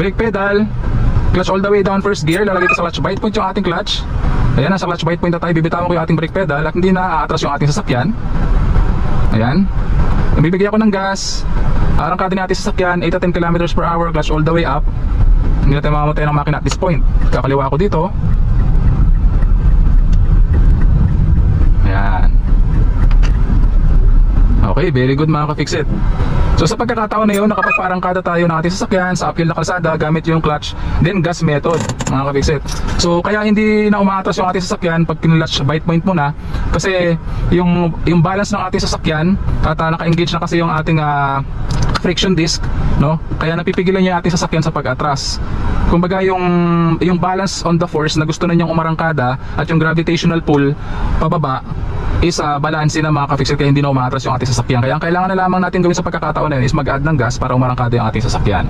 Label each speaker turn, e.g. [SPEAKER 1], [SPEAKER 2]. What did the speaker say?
[SPEAKER 1] brake pedal, clutch all the way down first gear, lalagay ko sa clutch bite point yung ating clutch. Ayan, nasa clutch bite point na tayo, bibitawan ko yung ating brake pedal at hindi na aatras yung ating sasakyan. Ayan, bibigyan ako ng gas, arangkada ng ating sasakyan, 8 to 10 km/h, clutch all the way up. Hindi natin mamamatay ng makina at this point. Kakaliwa ako dito. Ayan. Okay, very good mga ka-fix-it. So sa pagkakataon na yun, nakapagparangkada tayo ng ating sasakyan sa uphill na kalsada gamit yung clutch, then gas method mga ka-fix-it. So kaya hindi na umaatras yung ating sasakyan pag kinlatch bite point mo na, kasi yung balance ng ating sasakyan at naka-engage na kasi yung ating friction disc, no? Kaya napipigilan niya yung ating sasakyan sa pag-atras. Kumbaga yung balance on the force na gusto na niyang umarangkada at yung gravitational pull pababa is balanse na mga ka-fix-it, kaya hindi na umaatras yung ating sasakyan. Kaya ang kailangan na lamang natin gawin sa pagkakataon na yun is mag-add ng gas para umarangkada yung ating sasakyan.